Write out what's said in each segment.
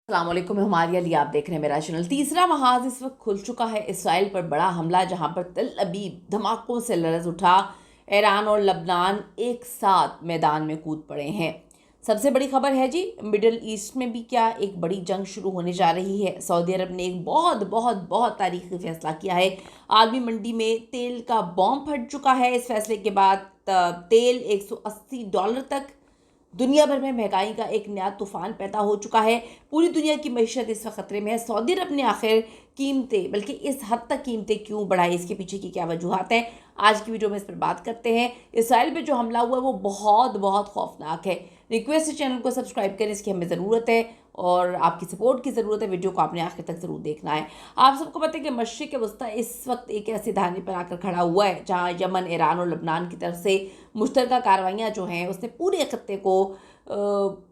अस्सलाम वालेकुम, हमारे लिए आप देख रहे हैं मेरा चैनल। तीसरा महाज इस वक्त खुल चुका है इसराइल पर बड़ा हमला, जहां पर तल अबीब धमाकों से लरज उठा। ईरान और लबनान एक साथ मैदान में कूद पड़े हैं। सबसे बड़ी खबर है जी, मिडिल ईस्ट में भी क्या एक बड़ी जंग शुरू होने जा रही है। सऊदी अरब ने एक बहुत बहुत बहुत तारीखी फैसला किया है। आलमी मंडी में तेल का बॉम्ब फट चुका है। इस फैसले के बाद तेल $180 तक, दुनिया भर में महंगाई का एक नया तूफान पैदा हो चुका है। पूरी दुनिया की मईशत इस वक्त खतरे में है। सऊदी अरब ने आखिर कीमतें, बल्कि इस हद तक कीमतें क्यों बढ़ाई, इसके पीछे की क्या वजूहत हैं, आज की वीडियो में इस पर बात करते हैं। इसराइल पे जो हमला हुआ है वो बहुत बहुत खौफनाक है। रिक्वेस्ट है चैनल को सब्सक्राइब करें, इसकी हमें ज़रूरत है और आपकी सपोर्ट की ज़रूरत है। वीडियो को आपने आखिर तक ज़रूर देखना है। आप सबको पता है कि मशरिक़ वस्ता इस वक्त एक ऐसे धारने पर आकर खड़ा हुआ है जहाँ यमन, ईरान और लबनान की तरफ से मुश्तरका कार्रवाइयाँ जो हैं उसने पूरे खत्ते को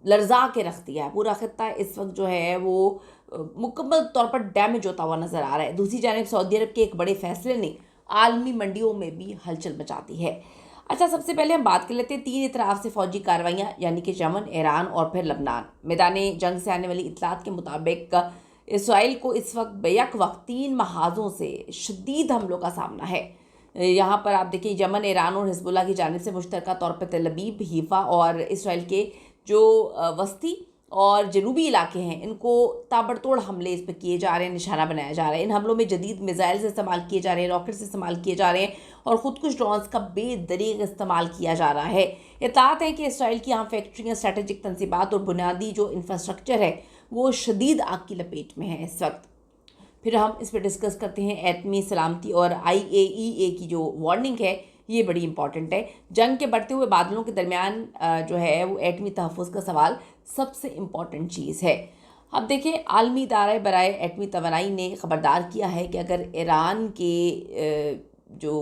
लर्जा के रख दिया है। पूरा खत्ता इस वक्त जो है वो मुकम्मल तौर पर डैमेज होता हुआ नज़र आ रहा है। दूसरी जानिब सऊदी अरब के एक बड़े फैसले ने आलमी मंडियों में भी हलचल मचा दी है। अच्छा, सबसे पहले हम बात कर लेते हैं तीन इतराफ़ से फ़ौजी कार्रवाइयाँ, यानी कि यमन, ईरान और फिर लबनान। मैदानी जंग से आने वाली इत्तलात के मुताबिक इसराइल को इस वक्त बैक वक्त 3 महाज़ों से शदीद हमलों का सामना है। यहाँ पर आप देखिए, यमन, ईरान और हिजबुल्लाह की जानिब से मुश्तरका तौर पर तेल अबीब, हीफ़ा और इसराइल के जो वस्ती और जनूबी इलाके हैं, इनको ताबड़तोड़ हमले इस पर किए जा रहे हैं, निशाना बनाया जा रहा है। इन हमलों में जदीद मिसाइल इस्तेमाल किए जा रहे हैं, रॉकेट्स इस्तेमाल किए जा रहे हैं और ख़ुदकुश ड्रोन्स का बेदरीग इस्तेमाल किया जा रहा है। इत्तलात है कि इसराइल की यहाँ फैक्ट्रियाँ, स्ट्रेटेजिक तनसीबात और बुनियादी जो इंफ्रास्ट्रक्चर है वो शदीद आग की लपेट में है इस वक्त। फिर हम इस पर डिस्कस करते हैं एटमी सलामती और IAEA की जो वार्निंग है, ये बड़ी इंपॉर्टेंट है। जंग के बढ़ते हुए बादलों के दरमियान जो है वो एटमी तहफ़्फ़ुज़ का सवाल सबसे इम्पॉर्टेंट चीज़ है। अब देखिए, आलमी इदारा बराए एटमी तवानाई ने ख़बरदार किया है कि अगर ईरान के जो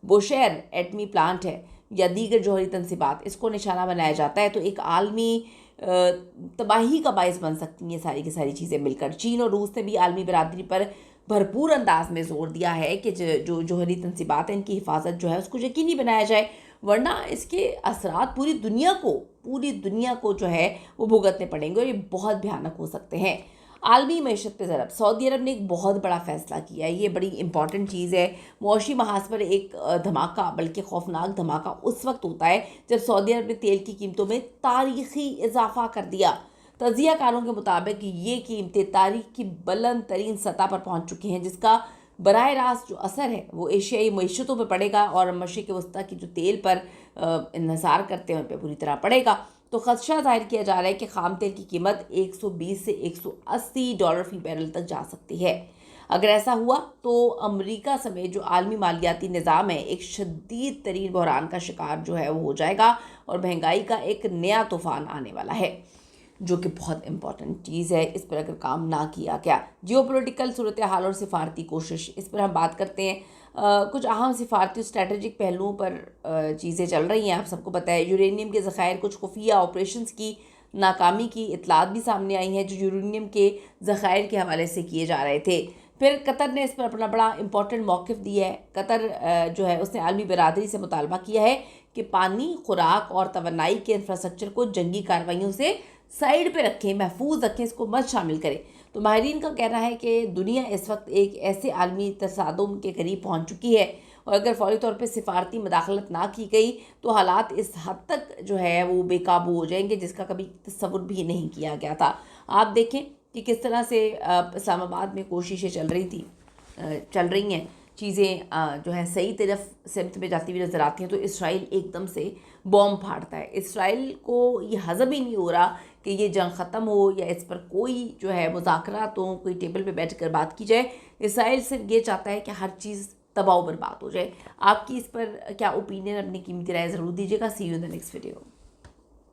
बोशेर एटमी प्लांट है या दीगर जौहरी तनसीबात, इसको निशाना बनाया जाता है तो एक आलमी तबाही का बायस बन सकती हैं सारी की सारी चीज़ें मिलकर। चीन और रूस ने भी आलमी बरादरी पर भरपूर अंदाज में ज़ोर दिया है कि जो जौहरी तनसीबात हैं, इनकी हिफाजत जो है उसको यकीनी बनाया जाए, वरना इसके असरात पूरी दुनिया को जो है वो भुगतने पड़ेंगे और ये बहुत भयानक हो सकते हैं। आलमी मईशत पे ज़रब, सऊदी अरब ने एक बहुत बड़ा फ़ैसला किया है। ये बड़ी इंपॉर्टेंट चीज़ है। मुआशी महाज पर एक धमाका, बल्कि खौफनाक धमाका उस वक्त होता है जब सऊदी अरब ने तेल की कीमतों में तारीख़ी इजाफा कर दिया। तजियाकारों के मुताबिक ये कीमतें तारीख की बुलंद तरीन सतह पर पहुँच चुकी हैं, जिसका बराह रास्त जो असर है वो एशियाई मईशतों पर पड़ेगा और मशरिक़ वस्ता की जो तेल पर इन्हिसार करते हैं उन पर पूरी तरह पड़ेगा। तो खदशा ज़ाहिर किया जा रहा है कि ख़ाम तेल की कीमत $120 से $180 फ़ी बैरल तक जा सकती है। अगर ऐसा हुआ तो अमेरिका समेत जो आलमी मालियाती निज़ाम है एक शदीद तरीन बहरान का शिकार जो है वो हो जाएगा और महंगाई का एक नया तूफ़ान आने वाला है, जो कि बहुत इंपॉर्टेंट चीज़ है। इस पर अगर काम ना किया गया, जियोपॉलिटिकल सूरत हाल और सिफारती कोशिश, इस पर हम बात करते हैं। कुछ अहम सिफारती स्ट्रेटजिक पहलुओं पर चीज़ें चल रही हैं। आप सबको पता है यूरेनियम के ज़खायर, कुछ खुफिया ऑपरेशंस की नाकामी की इतलात भी सामने आई हैं जो यूरेनियम के ज़खायर के हवाले से किए जा रहे थे। फिर कतर ने इस पर अपना बड़ा इंपॉर्टेंट मौक़िफ़ दिया है। कतर जो है उसने आलमी बरादरी से मुतालबा किया है कि पानी, खुराक और तवानाई के इंफ्रास्ट्रक्चर को जंगी कार्रवाइयों से साइड पे रखें, महफूज रखें, इसको मत शामिल करें। तो माहिरीन का कहना है कि दुनिया इस वक्त एक ऐसे आलमी तसादुम के करीब पहुंच चुकी है और अगर फौरी तौर पे सिफारती मदाखलत ना की गई तो हालात इस हद तक जो है वो बेकाबू हो जाएंगे जिसका कभी तस्वुर भी नहीं किया गया था। आप देखें कि किस तरह से इस्लामाबाद में कोशिशें चल रही हैं, चीज़ें जो है सही तरफ सिमत में जाती हुई नज़र आती हैं, तो इसराइल एकदम से बॉम्ब फाड़ता है। इसराइल को ये हज़म ही नहीं हो रहा कि ये जंग ख़त्म हो या इस पर कोई जो है मुज़ाकरात हो, कोई टेबल पे बैठ कर बात की जाए। इसराइल सिर्फ ये चाहता है कि हर चीज़ तबाह बर्बाद हो जाए। आपकी इस पर क्या ओपिनियन, अपनी कीमती राय ज़रूर दीजिएगा। See you in the next video.